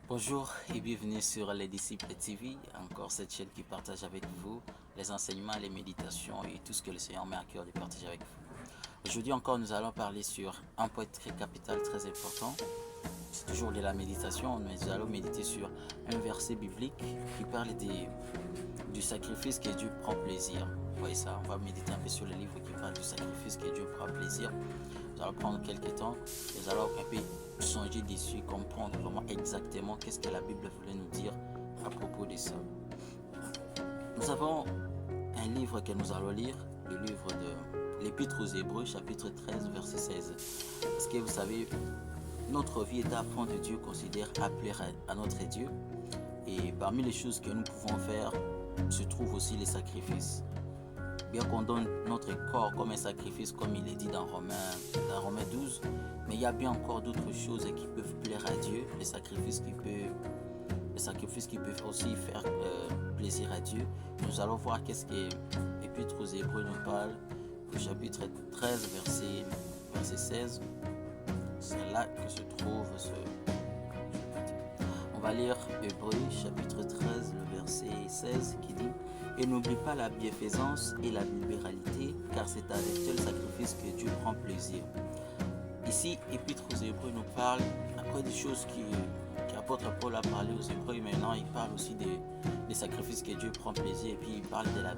Bonjour et bienvenue sur les Disciples TV, encore cette chaîne qui partage avec vous les enseignements, les méditations et tout ce que le Seigneur met à cœur de partager avec vous. Aujourd'hui encore, nous allons parler sur un point très capital, très important. C'est toujours de la méditation, mais nous allons méditer sur un verset biblique qui parle du sacrifice que Dieu prend plaisir. Vous voyez ça, on va méditer un peu sur le livre qui parle du sacrifice que Dieu prend plaisir. Nous allons prendre quelques temps et nous allons un peu changer dessus, comprendre vraiment exactement qu'est-ce que la Bible voulait nous dire à propos de ça. Nous avons un livre que nous allons lire, le livre de l'Épître aux Hébreux, chapitre 13, verset 16. Parce que vous savez, notre vie est à fond de Dieu, considère appeler à notre Dieu. Et parmi les choses que nous pouvons faire, se trouvent aussi les sacrifices. Bien qu'on donne notre corps comme un sacrifice, comme il est dit dans Romains 12, mais il y a bien encore d'autres choses qui peuvent plaire à Dieu, les sacrifices qui peuvent aussi faire plaisir à Dieu. Nous allons voir qu'est-ce que l'Épître aux Hébreux nous parle, au chapitre 13, verset 16. C'est là que se trouve On va lire Hébreux, chapitre 13, le verset 16, qui dit: Et n'oublie pas la bienfaisance et la libéralité, car c'est avec tel sacrifice que Dieu prend plaisir. Ici, Épître aux Hébreux nous parle, après des choses qu'apôtre Paul a parlé aux Hébreux, maintenant il parle aussi des sacrifices que Dieu prend plaisir, et puis il parle de la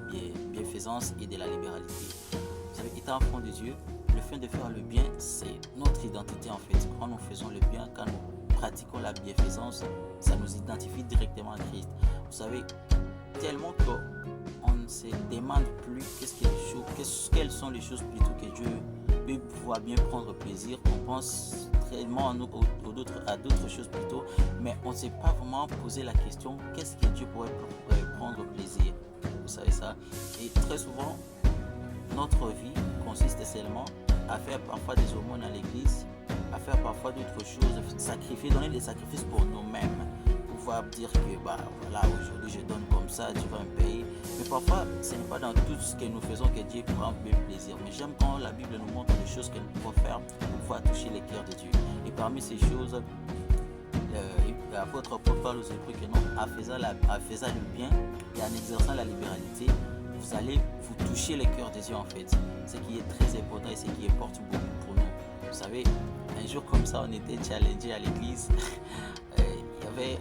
bienfaisance et de la libéralité. Vous savez, étant enfant de Dieu, le fait de faire le bien, c'est notre identité en fait. Quand nous faisons le bien, quand nous pratiquons la bienfaisance, ça nous identifie directement à Christ. Vous savez, tellement qu'on ne se demande plus quelles sont les choses plutôt que Dieu peut pouvoir bien prendre plaisir. On pense tellement à d'autres choses plutôt, mais on ne s'est pas vraiment posé la question qu'est-ce que Dieu pourrait prendre plaisir. Vous savez ça. Et très souvent, notre vie consiste seulement à faire parfois des aumônes à l'église, à faire parfois d'autres choses, donner des sacrifices pour nous-mêmes. Pouvoir dire que voilà, aujourd'hui je donne comme ça, tu vas me payer. Mais parfois, ce n'est pas dans tout ce que nous faisons que Dieu prend bien plaisir. Mais j'aime quand la Bible nous montre les choses que nous pouvons faire pour pouvoir toucher les cœurs de Dieu. Et parmi ces choses, l'apôtre Paul parle aux Hébreux que non, en faisant le bien et en exerçant la libéralité, vous allez vous toucher les cœurs de Dieu en fait. Ce qui est très important et ce qui importe beaucoup pour nous. Vous savez, un jour comme ça, on était challengé à l'église. Il y avait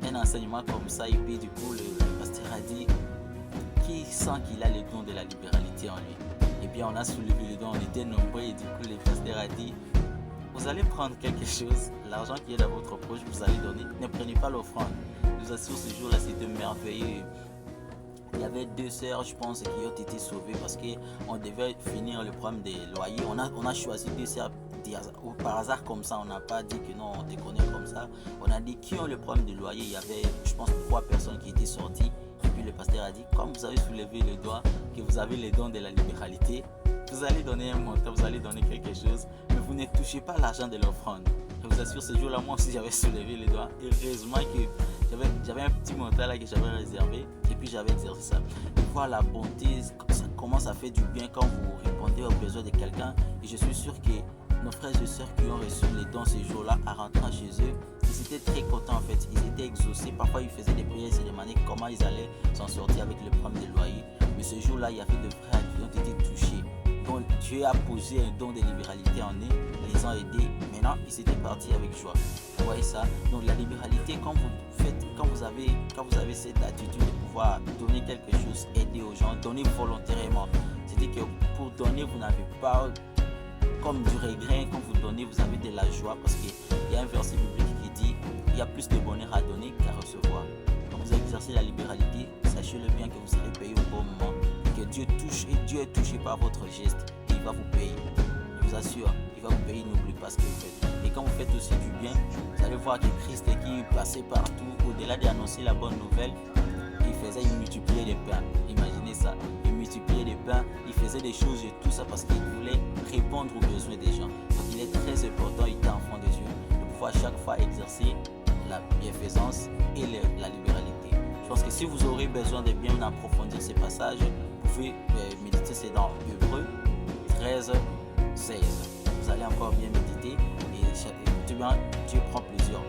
un enseignement comme ça, et puis du coup le pasteur a dit: qui sent qu'il a le don de la libéralité en lui? Et bien on a soulevé le don, on était nombreux, et du coup le pasteur a dit: vous allez prendre quelque chose, l'argent qui est dans votre poche, vous allez donner, ne prenez pas l'offrande. Je vous assure, ce jour-là c'était merveilleux. Il y avait 2 sœurs, je pense, qui ont été sauvées parce qu'on devait finir le problème des loyers. On a choisi 2 sœurs par hasard comme ça, on n'a pas dit que non, on te connaît comme ça. On a dit qui ont le problème de loyer. Il y avait, je pense, 3 personnes qui étaient sorties. Et puis le pasteur a dit: comme vous avez soulevé le doigt, que vous avez les dons de la libéralité, vous allez donner un montant, vous allez donner quelque chose, mais vous ne touchez pas l'argent de l'offrande. Je vous assure, ce jour-là, moi aussi, j'avais soulevé les doigts. Heureusement que j'avais un petit montant là que j'avais réservé, et puis j'avais exercé ça. Et voir la bonté, comment ça fait du bien quand vous répondez aux besoins de quelqu'un. Et je suis sûr que nos frères et sœurs qui ont reçu les dons ces jours-là, en rentrant chez eux, ils étaient très contents en fait. Ils étaient exaucés. Parfois, ils faisaient des prières, ils se demandaient comment ils allaient s'en sortir avec le problème des loyers. Mais ce jour-là, il y avait des frères qui ont été touchés. Donc, Dieu a posé un don de libéralité en eux, les ont aidés. Maintenant, ils étaient partis avec joie. Vous voyez ça? Donc, la libéralité, quand vous avez cette attitude de pouvoir donner quelque chose, aider aux gens, donner volontairement. C'est-à-dire que pour donner, vous n'avez pas comme du regret. Quand vous donnez, vous avez de la joie, parce qu'il y a un verset biblique qui dit: il y a plus de bonheur à donner qu'à recevoir. Quand vous exercez la libéralité, sachez-le bien que vous serez payé au bon moment, que Dieu touche, et Dieu est touché par votre geste, et il va vous payer. Je vous assure, il va vous payer, n'oubliez pas ce que vous faites. Et quand vous faites aussi du bien, vous allez voir que Christ qui passait partout, au-delà d'annoncer la bonne nouvelle, il multipliait les pains. Imaginez ça, il multipliait les pains, il faisait des choses et tout ça parce qu'il voulait répondre aux besoins des gens. Donc il est très important, étant enfant de Dieu, de pouvoir chaque fois exercer la bienfaisance et la libéralité. Je pense que si vous aurez besoin de bien approfondir ces passages, vous pouvez méditer, c'est dans Hébreux 13, 16. Vous allez encore bien méditer, et Dieu prend plaisir